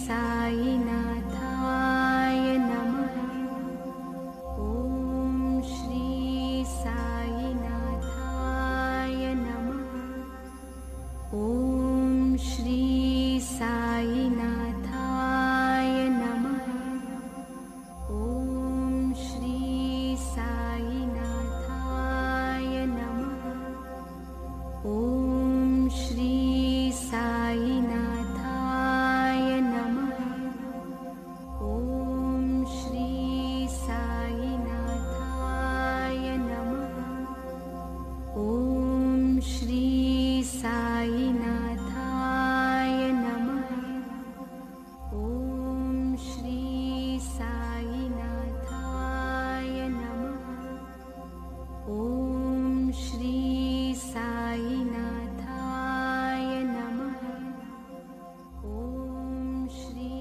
साईनाथाय नमः। ओम श्री साईनाथाय नमः। ओम श्री साईनाथाय नमः। ओम श्री साईनाथाय नमः। ओम श्री साईनाथाय नमः। ओम श्री साईनाथाय नमः। ओम श्री साईनाथाय नमः। ओम श्री साईनाथाय नमः। ओम श्री साईनाथाय नमः। ओम श्री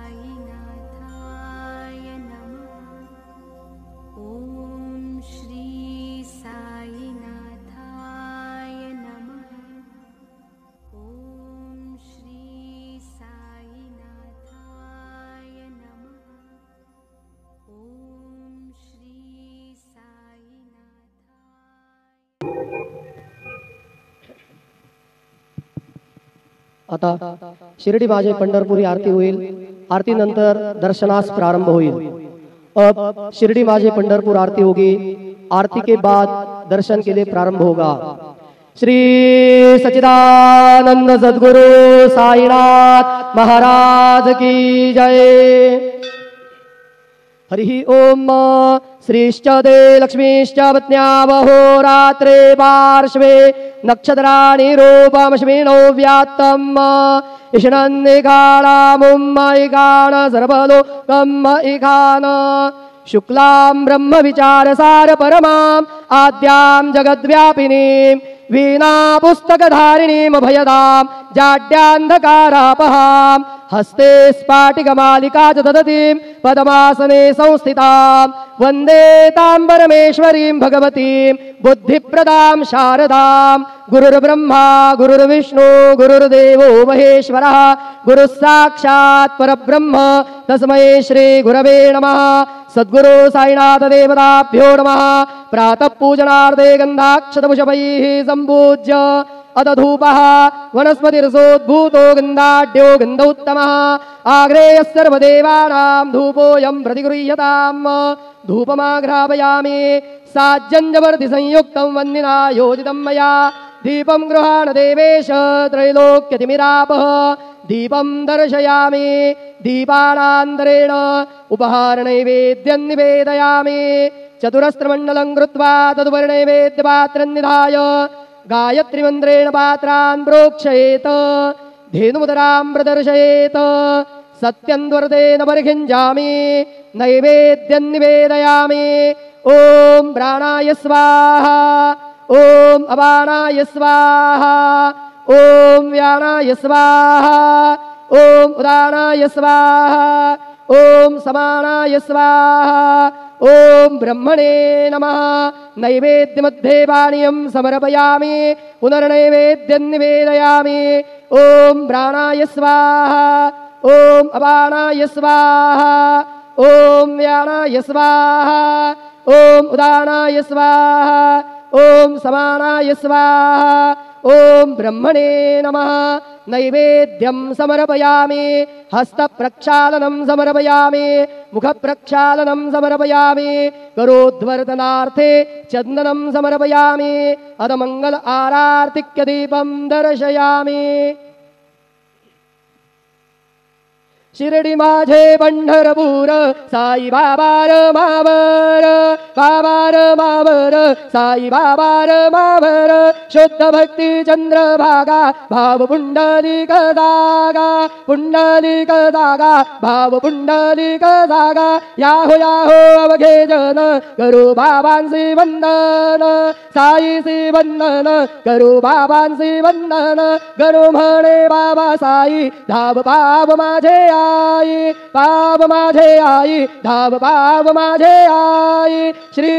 साईनाथाय नमः। ओम श्री साईनाथाय नमः। ओम श्री साईनाथाय नमः। ओम श्री आता शिर्डी माझे पंढरपुरी आरती होईल। आरतीनंतर दर्शनास प्रारंभ होईल। अब शिर्डी माझे पंढरपुर आरती होगी। आरती के बाद दर्शन के लिए प्रारंभ होगा। श्री सच्चिदानंद सद्गुरु साईनाथ महाराज की जय। हरि ओम। श्रीश्च दे लक्ष्मीश्च पत्न्यावहोरात्रे पार्श्वे नक्षत्राणि रूपमश्विनो व्यात्तम् इषणन्निकाणामुम्मयिकाण सर्वलोकम्मयिकान शुक्लां ब्रह्म विचारसार परमां आद्यां जगद्व्यापिनीं वीणा पुस्तकधारिणीं भयदां जाड्यान्धकारापहां हस्ते स्फाटिकमालिका च ददतीं पद्मासने संस्थितां वन्दे तां परमेश्वरीं भगवतीं बुद्धिप्रदां शारदां। गुरुर्ब्रह्मा गुरुर्विष्णु गुरुर्देवो महेश्वरः गुरुः साक्षात् परब्रह्म तस्मै श्री गुरवे नमः। सद्गुरु साईनाथ देवताभ्यो नमः। प्रातः पूजनार्थे गन्धाक्षतपुष्पैः सम्पूज्य अथ धूपः वनस्पतिरसोद्भूतो गन्धाढ्यो गन्धोत्तमः आग्रेयः सर्वदेवानां धूपोऽयं प्रतिगृह्यताम्। धूपमाघ्रापयामि साज्जन्यवर्तिसंयुक्तं वह्निना योजितं मया दीपं गृहाण देवेश त्रैलोक्यतिमिरापः। दीपं दर्शयामि दीपानान्तरेण उपहारनैवेद्यं निवेदयामि। चतुरस्रमण्डलं कृत्वा तदुपरिनैवेद्यपात्रं निधाय गायत्रीमन्त्रेण पात्रान् प्रोक्षयेत् धेनुमुदरां प्रदर्शयेत्। सत्यन्वर्तेन परिखिञ्जामि नैवेद्यं निवेदयामि। ॐ प्राणाय स्वाहा। ॐ अपानाय स्वाहा। ॐ व्यानाय स्वाहा। ॐ उदानाय स्वाहा। ॐ समानाय स्वाहा। ॐ ब्रह्मणे नमः। नैवेद्यमध्ये पानीयं समर्पयामि पुनर्नैवेद्यं निवेदयामि। ॐ प्राणाय स्वाहा। ॐ अपानाय स्वाहा। ॐ व्यानाय स्वाहा। ॐ उदानाय स्वाहा। ॐ समानाय स्वाहा। ॐ ब्रह्मणे नमः। नैवेद्यं समर्पयामि। हस्तप्रक्षालनं समर्पयामि। मुखप्रक्षालनं समर्पयामि। करोद्वर्तनार्थे चन्दनं समर्पयामि। अधमङ्गल आरार्तिक्यदीपं दर्शयामि। शिर्डी माझे पंढरपूर साई बाबार मावर बाबार मावर साई बाबार मावर शुद्ध भक्ती चंद्रभागा भाव पुंडलिक दागा पुंडलिक दागा भाव पुंडलिक दागा याहो याहो अवघे जन करू बाबांसी वंदन साईसी वंदन करू बाबांसी वंदन करू म्हणे बाबा साई धाव पाव माझे आई पाव माझे आई धाव पाव माझे आई। श्री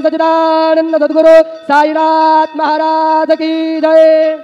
सच्चिदानंद सद्गुरु साईनाथ महाराज की जय।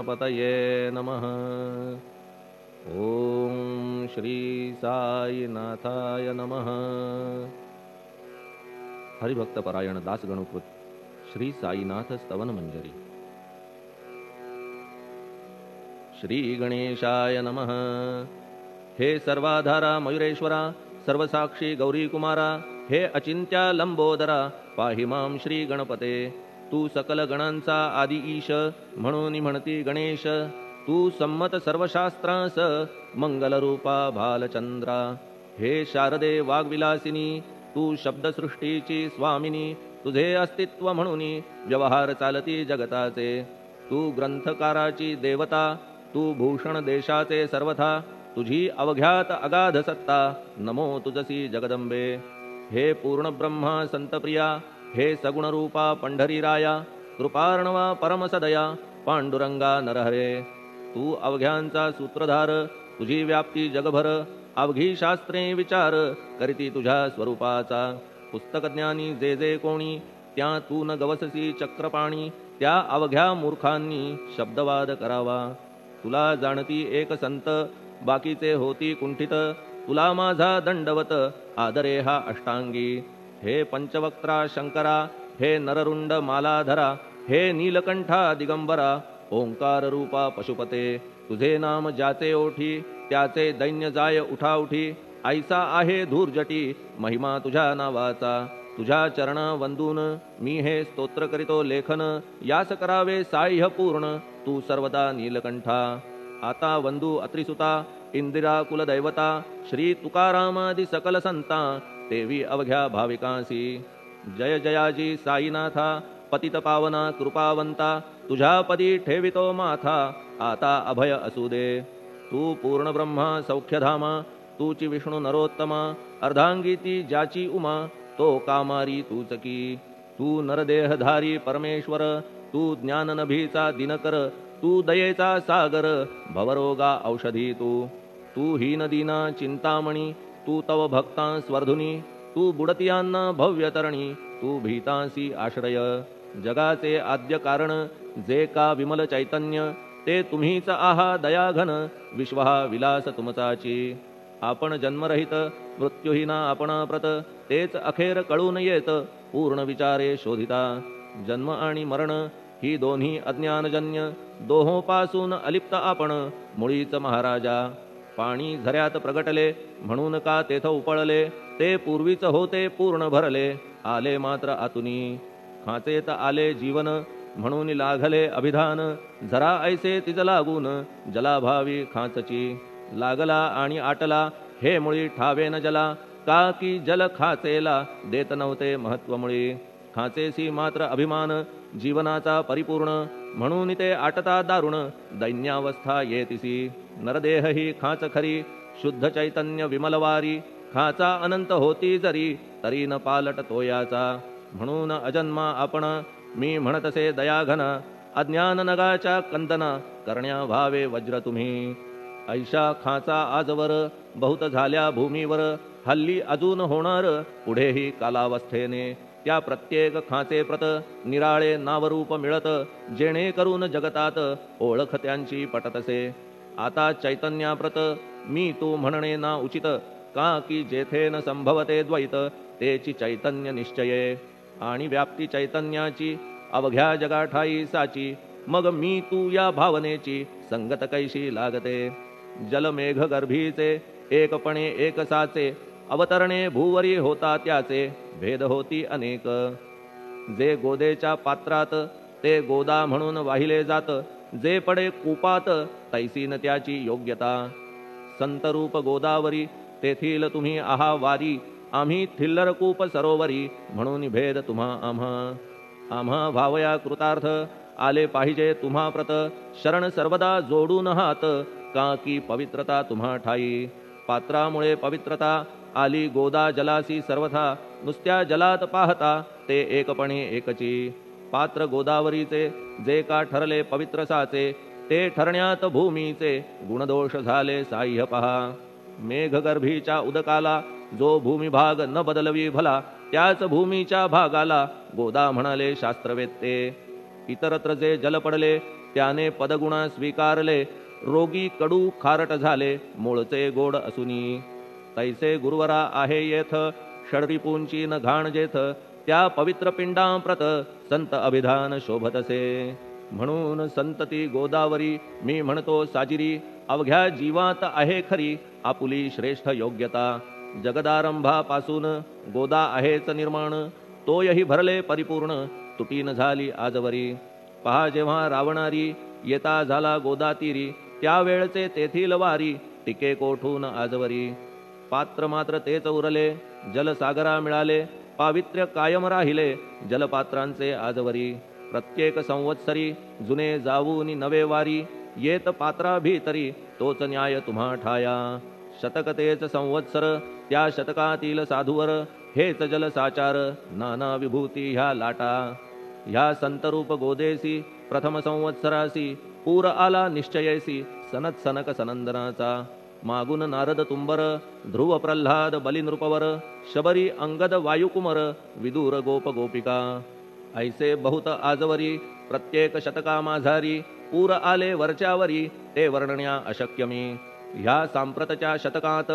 गणपतये नमः। ओम श्री साईनाथाय नमः। हरिभक्तपरायण दास गणकृत श्री साईनाथ स्तवन मंजरी। श्री गणेशाय नमः। हे सर्वाधारा मयुरेश्वरा, सर्वसाक्षी गौरी कुमारा, हे अचिंत्या लंबोदरा, पाहि मां श्री गणपते। तू सकल गणांचा आदि ईश, म्हणून म्हणती गणेश। तू संमत सर्वशास्त्रांस, मंगलरूपा भालचंद्रा। हे शारदे वाग्विलासिनी, तू शब्दसृष्टीची स्वामिनी। तुझे अस्तित्व म्हणून व्यवहार चालती जगताचे। तू ग्रंथकाराची देवता, तू भूषण देशाचे सर्वथा। तुझी अवघ्यात अगाध सत्ता, नमो तुझसी जगदंबे। हे पूर्ण ब्रह्मा संतप्रिया, हे सगुणरूपा पंढरीराया। कृपार्णवा परमसदया, पांडुरंगा नरहरे। तू अवघ्यांचा सूत्रधार, तुझी व्याप्ती जगभर। अवघी शास्त्रे विचार, करीती तुझ्या स्वरूपाचा। पुस्तकज्ञानी जे जे कोणी, त्या तू न गवससी चक्रपाणी। त्या अवघ्या मूर्खांनी शब्दवाद करावा। तुला जाणती एक संत, बाकीचे होती कुंठित। तुला माझा दंडवत, आदरे हा अष्टांगी। हे पंचवक्त्रा शंकरा, हे नररुंड मालाधरा। हे नीलकंठा दिगंबरा, ओंकार रूपा पशुपते। तुझे नाम ज्याचे ओठी, त्याचे दैन्य जाय उठाउठी। ऐसा आहे धूर्जटी, महिमा तुझ्या नावाचा। तुझ्या चरण वंदून मी हे स्तोत्र करीतो लेखन। यास करावे साह्य पूर्ण, तू सर्वदा नीलकंठा। आता वंदू अत्रिसुता, इंदिरा कुलदैवता। श्री तुकारामादि सकल संता, देवी अवघ्या भाविकांसी। जय जयाजी साईनाथा, पतित पावना कृपावंता। तुझ्या पदी ठेवितो माथा, आता अभय असू दे। तू पूर्ण ब्रह्मा सौख्यधामा, तूची विष्णू नरोत्तमा। अर्धांगी ती ज्याची उमा, तो कामारी तूच की। तू नरदेहधारी परमेश्वर, तू ज्ञाननभीचा दिनकर। तू दयेचा सागर, भवरोगा औषधी तू। तू हीनदीना चिंतामणी, तू तव भक्तां स्वर्धुनी। तू बुडतियांना भव्यतरणी, तू भीतांसी आश्रय। जगाचे आद्य कारण, जे का विमल चैतन्य। ते तुम्हीच आहा दयाघन, विश्वहा विलास तुमचाची। आपण जन्मरहित, मृत्युहीना आपणाप्रत। तेच अखेर कळून येत, पूर्ण विचारे शोधिता। जन्म आणि मरण ही दोन्ही अज्ञानजन्य। दोहोपासून अलिप्त आपण, मुळीच महाराजा। पाणी झऱ्यात प्रगटले, म्हणून का तेथ उपळले। ते पूर्वीच होते पूर्ण भरले, आले मात्र आतुनी। खाचेत आले जीवन, म्हणून लागले अभिधान। झरा ऐसे तिज लागून, जलाभावी खाचची। लागला आणि आटला, हे मुळी ठावे न जला। का की जल खाचेला, देत नव्हते महत्व मुळी। खाचेसी मात्र अभिमान, जीवनाचा परिपूर्ण। म्हणून ते आटता दारुण, दैन्यावस्था येतिसी। नरदेह ही खाच खरी, शुद्ध चैतन्य विमलवारी। खाचा अनंत होती जरी, तरी न पालट तोयाचा। म्हणून अजन्मा आपण, मी म्हणतसे दयाघन। अज्ञान नगाच्या कंदना, करण्या व्हावे वज्र तुम्ही। ऐशा खाचा आजवर, बहुत झाल्या भूमीवर। हल्ली अजून होणार, पुढेही कालावस्थेने। त्या प्रत्येक खाचे प्रत, निराळे नावरूप मिळत। जेणेकरून जगतात, ओळख त्यांची पटतसे। आता चैतन्याप्रत, मी तू म्हणणे ना उचित। का की जेथे न संभवते द्वैत, तेची चैतन्य निश्चये। आणि व्याप्ती चैतन्याची, अवघ्या जगाठाई साची। मग मी तू या भावनेची, संगत कैशी लागते। जलमेघ गर्भीचे, एकपणे एक साचे। अवतरणे भूवरी होता त्याचे, भेद होती अनेक। जे गोदेच्या पात्रात, ते गोदा म्हणून वाहिले जात। जे पडे कूपात, तैसी न त्याची योग्यता। संतरूप गोदावरी, तेथील तुम्ही आहा वारी। आम्ही थिल्लर कूप सरोवरी, म्हणून भेद तुम्हा आम्हा। आम्हा भावया कृतार्थ, आले पाहिजे तुम्हा प्रत। शरण सर्वदा जोडून हात, का की पवित्रता तुम्हा ठाई। पात्रामुळे पवित्रता, आली गोदा जलासी सर्वथा। नुसत्या जलात पाहता, ते एकपणे एकची। पात्र गोदावरीचे, जे का ठरले पवित्र साचे। ते ठरण्यात भूमीचे, गुणदोष झाले साह्य पहा। मेघगर्भीच्या उदकाला, जो भूमिभाग न बदलवी भला। त्याच भूमीच्या भागाला, गोदा म्हणाले शास्त्रवेत्ते। इतरत्र जे जल पडले त्याने पदगुणा स्वीकारले, रोगी कडू खारट झाले मूळचे गोड असुनी. तैसे गुरुवरा आहे येथ, षडरिपूंची न घाण जेथ, त्या पवित्र पिंडांप्रत संत अभिधान शोभतसे. म्हणून संतती गोदावरी मी म्हणतो साजिरी, अवघ्या जीवात आहे खरी आपुली श्रेष्ठ योग्यता. जगदारंभापासून गोदा आहेच निर्माण, तोयही भरले परिपूर्ण तुटीन झाली आजवरी. पहा जेव्हा रावणारी येता झाला गोदातीरी, त्यावेळचे तेथील वारी टिके कोठून आजवरी. पात्र मात्र तेच उरले जलसागरा मिळाले, पावित्र्य कायम राहिले जलपात्रांचे आजवरी. प्रत्येक संवत्सरी जुने जाऊनी नवे वारी, येत पात्रा भीतरी तोच न्याय तुम्हा ठाया. शतक तेच संवत्सर त्या शतकातील साधूवर, हेच जल साचार नाना विभूती ह्या लाटा. ह्या संतरूप गोदेसी प्रथम संवत्सरासी, पूर आला निश्चयेसी सनत सनक सनंदनाचा. मागून नारद तुंबर, ध्रुव प्रल्हाद बलिनृपवर, शबरी अंगद वायुकुमर, विदूर गोप गोपिका. ऐसे बहुत आजवरी प्रत्येक शतका माझारी, पूर आले वरच्यावरी ते वर्णण्या अशक्यमी. ह्या सांप्रतच्या शतकात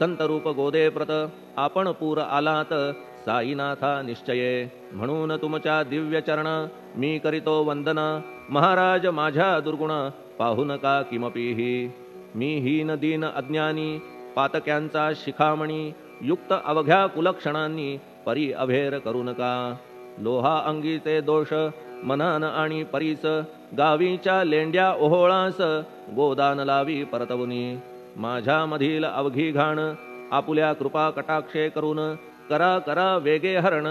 संतरूप गोदे प्रत, आपण पूर आलात साईनाथा निश्चये. म्हणून तुमच्या दिव्य चरण मी करीतो वंदना, महाराज माझ्या दुर्गुण पाहू नका किमपीही. मी हीन दीन अज्ञानी पातक्यांचा शिखामणी, युक्त अवघ्या कुलक्षणांनी परी अभेर करू नका. लोहा अंगीचे दोष मनान आणि परीस, गावीच्या लेंड्या ओहोळास गोदान लावी परतवुनी. माझ्या मधील अवघी घाण आपुल्या कृपा कटाक्षे करून, करा करा वेगे हरण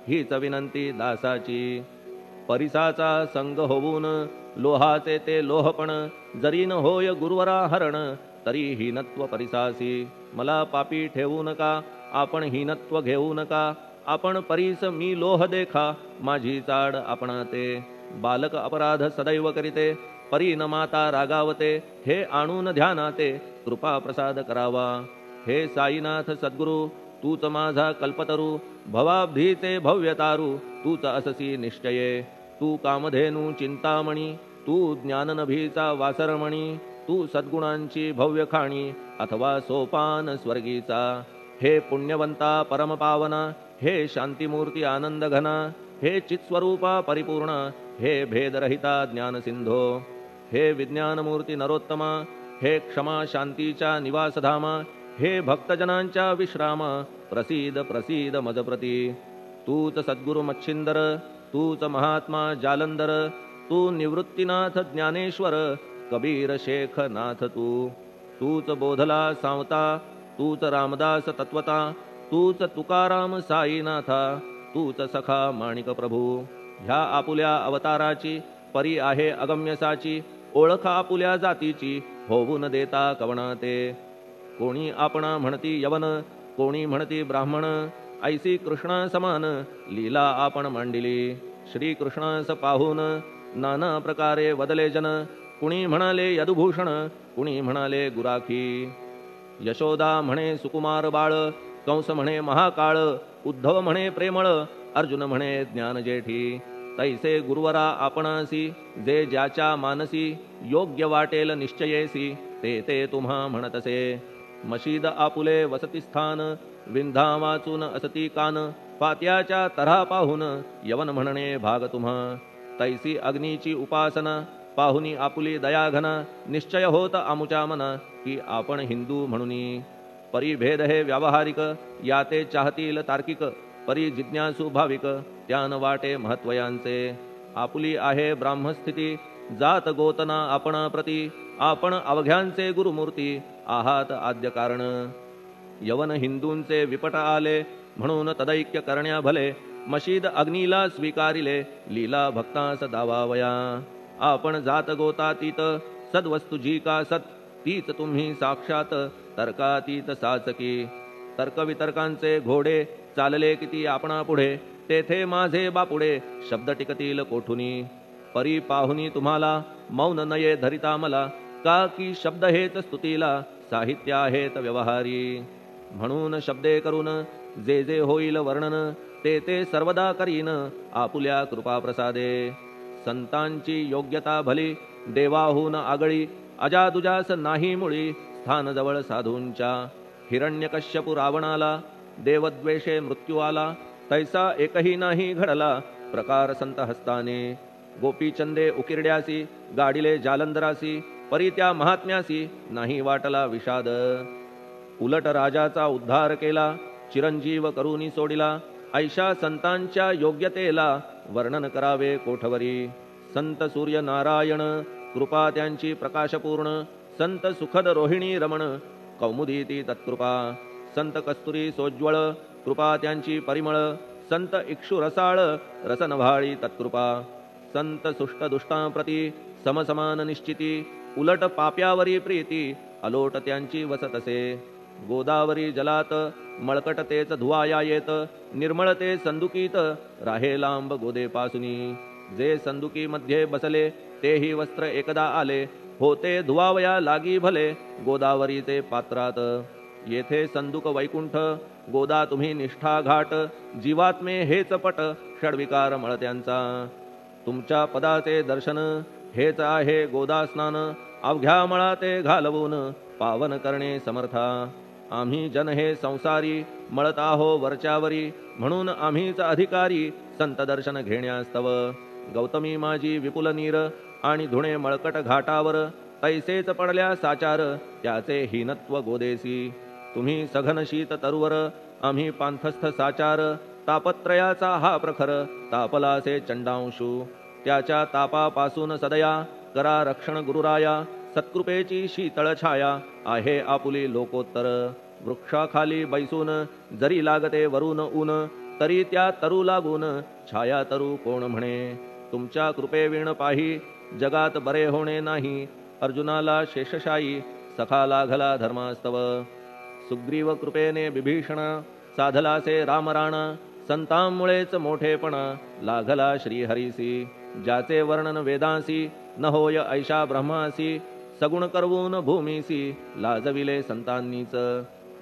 हीच विनंती दासाची. परिसाचा संग होऊन लोहाचे ते लोहपण, जरी न होय गुरुवरा हरण तरी हीनत्व परिसासी. मला पापी ठेवू नका आपण हीनत्व घेऊ नका, आपण परीस मी लोह देखा माझी चाड आपणाते. बालक अपराध सदैव करीते परी न माता रागावते, हे आणून ध्यानाते कृपा प्रसाद करावा. हे साईनाथ सद्गुरु तूच माझा कल्पतरू, भवाब्धीचे भव्यतारू तूच अससी निश्चये. तू कामधेनू चिंतामणी, तू ज्ञाननभीचा वासरमणी, तू सद्गुणांची भव्य खाणी अथवा सोपान स्वर्गीचा. हे पुण्यवंता परमपावना, हे शांतिमूर्ती आनंद घना, हे चित्स्वरूपा परिपूर्ण, हे भेदरहिता ज्ञानसिंधो. हे विज्ञानमूर्ती नरोत्तमा, हे क्षमा शांतीच्या निवासधामा, हे भक्तजनांच्या विश्रामा, प्रसीद प्रसीद मजप्रती. तूच सद्गुरु मच्छिंदर, तूच महात्मा जालंधर, तू निवृत्तीनाथ ज्ञानेश्वर, कबीर शेख नाथ तूच बोधला सांवता, तूच रामदास तत्वता, तूच तुकाराम साईनाथा, तूच सखा माणिक प्रभू. ह्या आपुल्या अवताराची परी आहे अगम्यसाची, ओळख आपुल्या जातीची होऊन देता कवणाते. कोणी आपणा म्हणती यवन, कोणी म्हणती ब्राह्मण, ऐसी कृष्णा समान लीला आपण मांडिली. श्रीकृष्णास पाहून नाना प्रकारे वदले जन, कुणी म्हणाले यदुभूषण, कुणी म्हणाले गुराखी. यशोदा म्हणे सुकुमार बाळ, कंस म्हणे महाकाळ, उद्धव म्हणे प्रेमळ, अर्जुन म्हणे ज्ञानजेठी. तैसे गुरुवरा आपणासी, जे ज्याच्या मानसी योग्य वाटेल निश्चयेसी, ते ते तुम्हा म्हणतसे. मशीद आपुले वसतिस्थान, विंधा वाचून असती कान, पात्याच्या तऱ्हा पाहून यवन म्हणणे भाग तुम्हा. तैसी अग्नीची उपासना पाहुनी आपुली दयाघना, निश्चय होत आमुच्या मना की आपण हिंदू म्हणूनी. परिभेद हे व्यावहारिक, याते चाहतील तार्किक, परी जिज्ञासू भाविक त्यान वाटे महत्वयांचे. आपुली आहे ब्राह्मस्थिती, जात गोतना आपणा प्रती, आपण अवघ्यांचे गुरुमूर्ती आहात आद्य कारण. यवन हिंदूंचे विपट आले म्हणून तदैक्य करण्या भले, मशीद अग्नीला स्वीकारिले लीला भक्तास दावावया. आपण जात गोतातीत, सद्वस्तू जी का सत, तीच तुम्ही साक्षात तर्कातीत साचकी. तर्कवितर्कांचे घोडे चालले किती आपणा पुढे, तेथे माझे बापुडे शब्द टिकतील कोठुनी. परी पाहुनी तुम्हाला मौन नये धरिता मला, का की शब्द हेच स्तुतीला साहित्य आहेत व्यवहारी. म्हणून शब्दे करून जे जे होईल वर्णन, ते ते सर्वदा करीन आपुल्या कृपा प्रसादे. संतांची योग्यता भली देवाहून आगळी अजादुजास नाही मुळी स्थान जवळ साधूंच्या हिरण्यकश्यपू रावणाला देवद्वेषे मृत्यू आला तैसा एकही नाही घडला प्रकार संत हस्ताने गोपीचंदे उकिरड्यासी गाडिले जालंधरासी परी त्या महात्म्यासी नाही वाटला विषाद उलट राजाचा उद्धार केला चिरंजीव करूनी सोडिला ऐशा संतांच्या योग्यतेला वर्णन करावे कोठवरी संत सूर्य नारायण कृपा त्यांची प्रकाशपूर्ण संत सुखद रोहिणी रमण कौमुदी ती तत्कृपा संत कस्तुरी सोज्वळ कृपा त्यांची परिमळ संत इक्षु रसाळ रसनभाळी तत्कृपा संत सुष्ट दुष्टांप्रती समसमान निश्चिती उलट पाप्यावरी प्रीती अलोट त्यांची वसतसे गोदावरी जलात मळकट तेच धुवाया येत निर्मळ ते संदुकीत राहे लांब गोदेपासुनी जे संदुकी मध्ये बसले तेही वस्त्र एकदा आले होते धुवावया लागी भले गोदावरीचे पात्रात येथे संदुक वैकुंठ गोदा तुम्ही निष्ठा घाट जीवात्मे हेच पट षडविकार मळत्यांचा तुमच्या पदाचे दर्शन हेच आहे गोदा स्नान अवघ्या मळा ते घालवून पावन करणे समर्था आम्ही जन हे संसारी मळत आहो वरच्यावरी म्हणून आम्हीच अधिकारी संत दर्शन घेण्यास्तव गौतमी माझी विपुल नीर आणि धुणे मळकट घाटावर तैसेच पडल्या साचार त्याचे हीनत्व गोदेसी तुम्ही सघन शीत तरुवर आम्ही पांथस्थ साचार तापत्रयाचा हा प्रखर तापलासे चंडांशू त्याच्या तापापासून सदया करा रक्षण गुरुराया सत्कृपेची शीतळ छाया आहे आपुली लोकोत्तर वृक्षाखाली बैसून जरी लागते वरून ऊन तरी त्या तरू लागून छाया तरू कोण म्हणे तुमच्या कृपेविण पाही जगात बरे होणे नाही अर्जुनाला शेषशायी सखा लागला धर्मास्तव सुग्रीव कृपेने विभीषण साधलासे रामराणा संतांमुळेच मोठेपणा लागला श्रीहरीसी ज्याचे वर्णन वेदांसी न होय ऐशा ब्रह्मासी सगुण करवून भूमीसी लाजविले संतांनीच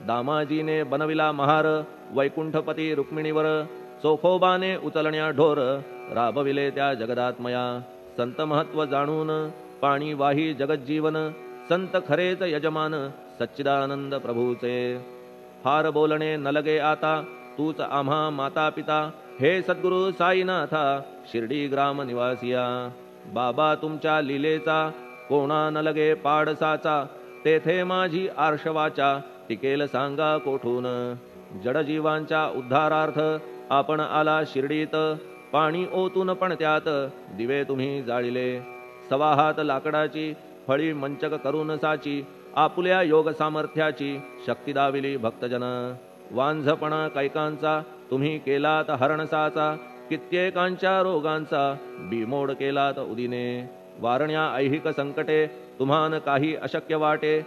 दामाजीने बनविला महार वैकुंठपती रुक्मिणीवर चोखोबाने उचलण्या ढोर राबविले त्या जगदात्मया संत महत्व जाणून पाणी वाही जगज्जीवन संत खरेच यजमान सच्चिदानंद प्रभूचे फार बोलणे न लगे आता तूच आम्हा माता पिता हे सद्गुरु साईनाथा शिर्डी ग्राम निवासिया बाबा तुमच्या लीलेचा कोणा न लगे पाडसाचा तेथे माझी आर्षवाचा टिकेल सांगा कोठून जडजीवांच्या उद्धारार्थ आपण आला शिर्डीत पाणी ओतून पण त्यात दिवे तुम्ही जाळिले सवा हात लाकडाची फळी मंचक करून साची आपुल्या योग सामर्थ्याची शक्ती दाविली भक्तजन वांझपणा कैकांचा तुम्ही केलात हरणसाचा कित्येकांच्या रोगांचा बिमोड केलात उदिने वारण्या ऐहिक संकटे तुम्हान काही अशक्य वाटे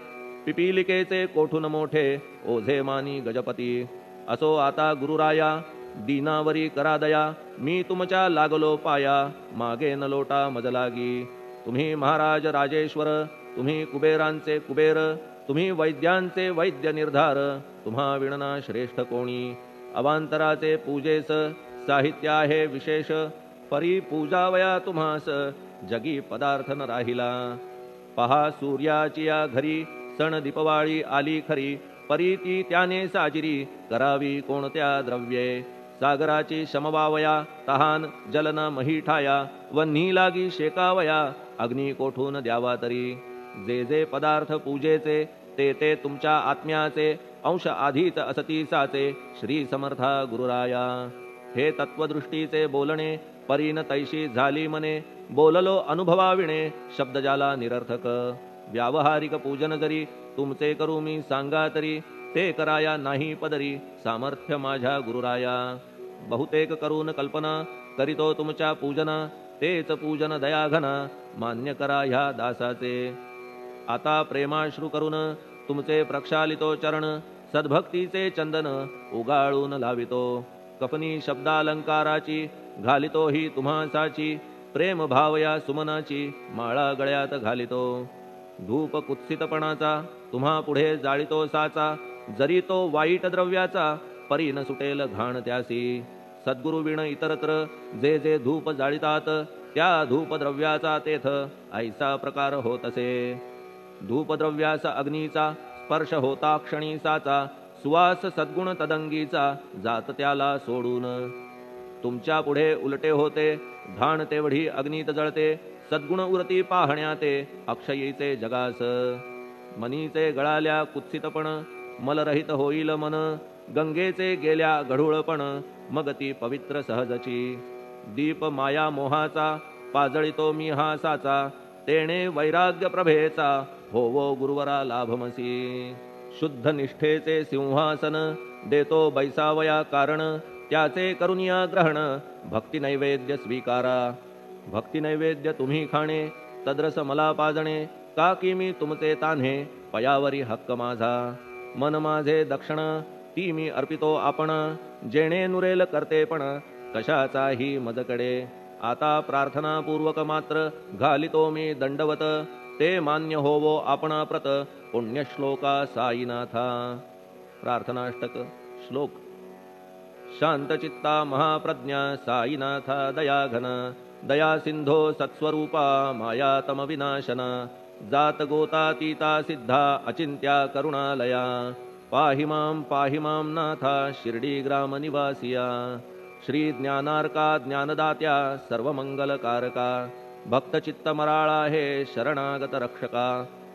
पिपीलिकेचे कोठून मोठे ओझे मानी गजपती असो आता गुरुराया दीनावरी करा दया मी तुमच्या लागलो पाया मागे न लोटा मजलागी तुम्ही महाराज राजेश्वर तुम्ही कुबेरांचे कुबेर तुम्ही वैद्यांचे वैद्य निर्धार तुम्हा विणना श्रेष्ठ कोणी अवांतराचे पूजेस साहित्य आहे विशेष परी पूजावया तुम्हास जगी पदार्थ न राहिला पहा सूर्याची या घरी सण दीपवाळी आली खरी परी ती त्याने साजिरी करावी कोणत्या द्रव्ये सागराची शमवावया तहान जलन महीठाया वन्ही लागी शेकावया अग्नी कोठून द्यावा तरी जे जे पदार्थ पूजेचे ते ते तुमच्या आत्म्याचे अंश आधीच असतीसाचे श्री समर्था गुरुराया हे तत्वदृष्टीचे बोलणे परीन तैशी झाली मने बोललो अनुभवाविणे शब्द जाला निरर्थक व्यावहारिक पूजन जरी तुमचे करू मी सांगा तरी ते कराया नाही पदरी सामर्थ्य माझ्या गुरुराया बहुतेक करून कल्पना करीतो तुमच्या पूजना तेच पूजन दयाघना मान्य करा ह्या दासाचे आता प्रेमाश्रू करून तुमचे प्रक्षालितो चरण सद्भक्तीचे चंदन उगाळून लावितो कपनी शब्दालंकाराची घालितो ही तुम्हासाची प्रेम भावया सुमनाची माळा गळ्यात घालितो धूप कुत्सितपणाचा तुम्हा पुढे जाळितो साचा जरी तो वाईट द्रव्याचा परी न सुटेल घाण त्यासी सद्गुरु विण इतरत्र जे जे धूप जाळितात त्या धूपद्रव्याचा तेथ ऐसा प्रकार होतसे. धूपद्रव्याचा अग्नीचा स्पर्श होता क्षणी साचा, सुवास सद्गुण तदंगीचा जात त्याला सोडून. तुमच्या पुढे उलटे होते घाण तेवढी अग्नीत जळते, सद्गुण उरती पाहण्या ते अक्षयीचे जगास. मनीचे गळाल्या कुत्सितपण मलरहित होईल मन, गंगेचे गेल्या गढूळपण मग ती पवित्र सहजची. दीप माया मोहाचा पाजळितो मी हा साचा, तेणे वैराग्य प्रभेचा होवो गुरुवरा लाभमसी. शुद्ध निष्ठेचे सिंहासन देतो बैसावया कारण, त्याचे करुनिया ग्रहण भक्ती नैवेद्य स्वीकारा. भक्ती नैवेद्य तुम्ही खाणे तद्रस मला पाजणे, का की मी तुमचे तान्हे पयावरी हक्क माझा. मन माझे दक्षिण ती मी अर्पितो आपण, जेणे नुरेल करतेपण कशाचाही मजकडे. आता प्रार्थनापूर्वक मात्र घालितो मी दंडवत, ते मान्य होवो आपण प्रत पुण्यश्लोका साईनाथा. प्रार्थनाष्टक श्लोक. शांतचित्ता महाप्रज्ञा साईनाथा दयाघन, दया सिंधो सत्स्वरूपा मायातम विनाशन. जात गोतातीता सिद्धा अचिंत्या करुणालया, पाहि मां नाथा शिर्डी ग्राम निवासिया. श्री ज्ञानार्का ज्ञानदात्या सर्वमंगलकारका, भक्तचित्तमराळा हे शरणागत रक्षका.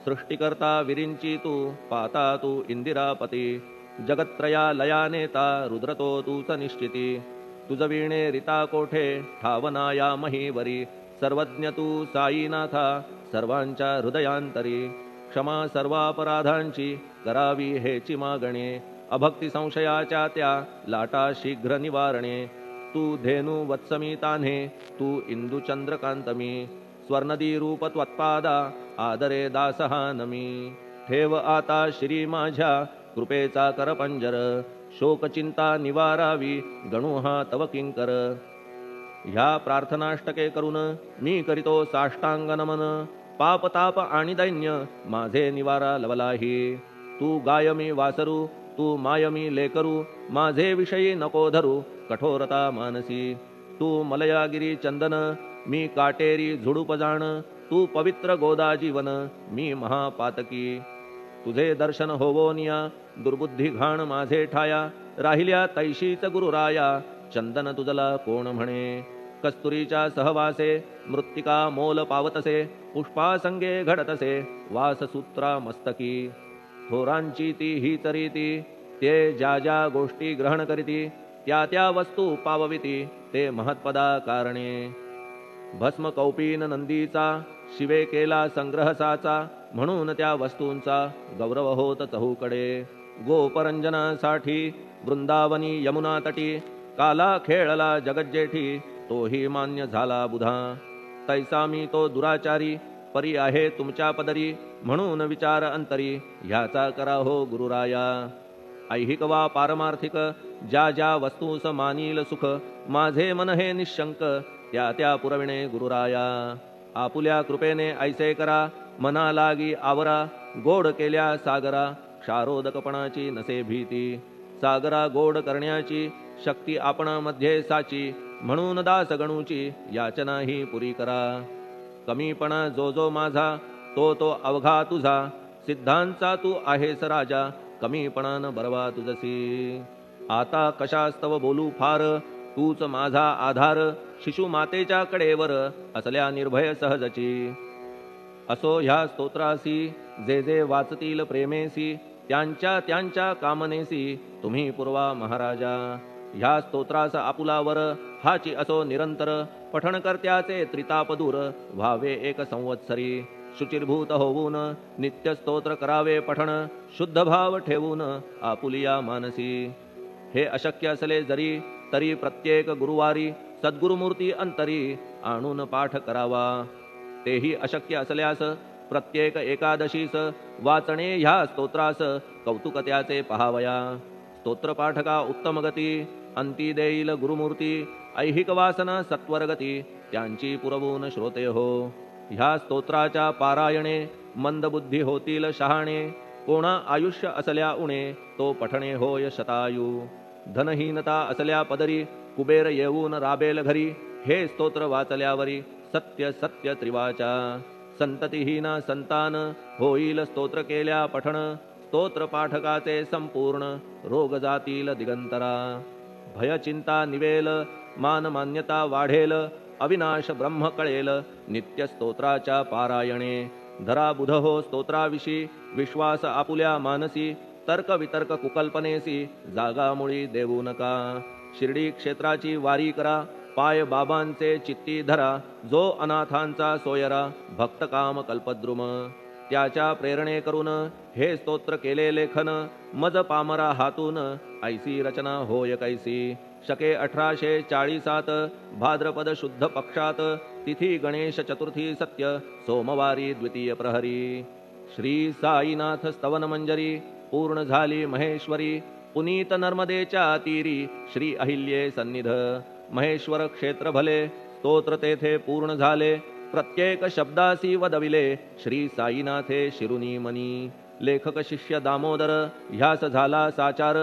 सृष्टिकर्ता विरिंची तू पाता तू इंदिरापती, जगत्त्रया लया नेता रुद्रतो तूच निश्चिती. तुझ वीणे रिता कोठे ठावनाया महीवरी, सर्वज्ञ तू साईनाथा सर्वांच्या हृदयांतरी. क्षमा सर्वापराधांची करावी हेची मागणे, अभक्ती संशयाच्या त्या लाटा शीघ्र निवारणे. तू धेनू वत्समी तान्हे तू इंदू चंद्रकांतमी, स्वर्णदी रूप त्वत्पादा आदरे दासहा नमी. ठेव आता श्री माझ्या कृपेचा करपंजर, शोकचिंता निवारावी गणू हा तव किंकर. ह्या प्रार्थनाष्टके करून मी करीतो साष्टांग नमन, पापताप आणि दैन्य माझे निवारा लवलाही. तू गाय मी वासरू तू माय मी लेकरू, माझे विषयी नको धरू कठोरता मानसी. तू मलयागिरी चंदन मी काटेरी झुडूप जाण, तू पवित्र गोदा जीवन मी महापातकी. तुझे दर्शन होवोनिया दुर्बुद्धी घाण माझे ठाया, राहिल्या तैशीच गुरुराया चंदन तुझला कोण म्हणे. कस्तुरीच्या सहवासे मृत्तिका मोल पावतसे, पुष्पासंगे घडतसे वाससूत्रा मस्तकी. थोरांची ती ही तरीती ते ज्या ज्या गोष्टी ग्रहण करीती, त्या त्या वस्तू पावविती ते महत्पदा कारणे. भस्म कौपीन नंदीचा शिवे केला संग्रह साचा, म्हणून त्या वस्तूंचा गौरव होत चहूकडे. गोपरंजनासाठी वृंदावनी यमुना तटी, काला खेळला जगज्जेठी तोही मान्य झाला बुधा. तैसा मी तो दुराचारी परी आहे तुमच्या पदरी, म्हणून विचार अंतरी ह्याचा करा हो गुरुराया. ऐहिक वा पारमार्थिक ज्या ज्या वस्तूस मानील सुख, माझे मन हे निशंक त्या त्या पुरविणे गुरुराया. आपुल्या कृपेने ऐसे करा मना लागी आवरा, गोड केल्या सागरा क्षारोदकपणाची नसे भीती. सागरा गोड करण्याची शक्ती आपणामध्ये साची, म्हणून दास गणूची याचना ही पुरी करा. कमीपणा जो जो माझा तो तो अवघा तुझा, सिद्धांचा तू आहेस राजा कमीपणान बरवा तुझसी. आता कशास्तव बोलू फार तूच माझा आधार, शिशु मातेच्या कडेवर असल्या निर्भय सहजची. असो ह्या स्तोत्रासी जे जे वाचतील प्रेमेसी, त्यांच्या त्यांच्या कामनेसी तुम्ही पुरवा महाराजा. ह्या स्तोत्रास आपुलावर हाची असो निरंतर, पठणकर्त्याचे त्रिताप दूर व्हावे एक संवत्सरी. शुचिर्भूत होऊन नित्य स्तोत्र करावे पठण, शुद्ध भाव ठेवून आपुलिया मानसी. हे अशक्य असले जरी तरी प्रत्येक गुरुवारी सद्गुरुमूर्ती अंतरी आणून पाठ करावा. तेही अशक्य असल्यास प्रत्येक एकादशीस वाचणे ह्या स्तोत्रास कौतुक त्याचे पहावया. स्तोत्रपाठका उत्तम गती अंती देईल गुरुमूर्ती, ऐहिक वासना सत्वरगती त्यांची पुरवून श्रोते हो. ह्या स्तोत्राच्या पारायणे मंदबुद्धी होतील शहाणे, कोणा आयुष्य असल्या उणे तो पठणे होय शतायू. धनहीनता असल्या पदरी कुबेर येऊन राबेल घरी, हे स्तोत्र वाचल्यावरी सत्य सत्य त्रिवाचा संततिहीना संतान होईल स्तोत्र केल्या पठण स्तोत्र पाठकाचे संपूर्ण रोग जातील दिगंतरा भय चिंता निवेल मान मान्यता वाढेल अविनाश ब्रह्म कळेल नित्य स्तोत्राच्या पारायणे धरा बुध हो स्तोत्राविषयी विश्वास आपुल्या मानसी तर्क वितर्क कुकल्पनेसी जागामुळी देऊ नका शिर्डी क्षेत्राची वारी करा पाय बाबांचे चित्ती धरा जो अनाथांचा सोयरा भक्त काम कल्पद्रुम त्याच्या प्रेरणे करून हे स्तोत्र केले लेखन मज पामरा हातून ऐसी रचना होय कैसी शके 1840 भाद्रपद शुद्ध पक्षात तिथी गणेश चतुर्थी सत्य सोमवारी द्वितीय प्रहरी श्री साईनाथ स्तवन मंजरी पूर्ण झाली महेश्वरी पुनीत नर्मदेच्या तीरी श्री अहिल्ये सन्निध महेश्वर क्षेत्र भले स्तोत्र तेथे पूर्ण झाले प्रत्येक शब्दासी वदविले श्री साईनाथे शिरुनी मनी लेखक शिष्य दामोदर ह्यास झाला साचार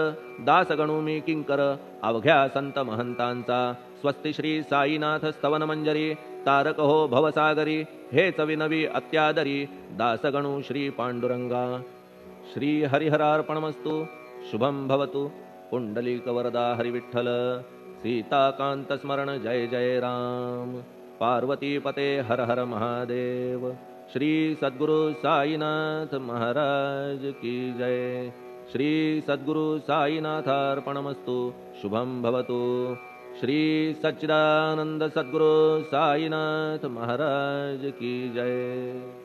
दास गणू मी किंकर अवघ्या संत महंतांचा स्वस्ति श्री साईनाथ स्तवन मंजरी तारक हो भवसागरी हेच विनवी अत्यादरी दास गणू श्री पांडुरंगा श्री हरिहरार्पणमस्तु शुभम भवतु पुंडलिक वरदा हरिविठ्ठल सीताकांत स्मरण जय जय राम पार्वती पते हर हर महादेव श्री सद्गुरु साईनाथ महाराज की जय श्री सद्गुरु साईनाथार्पणमस्तु शुभम भवतु श्री सच्चिदानंद सद्गुरु साईनाथ महाराज की जय।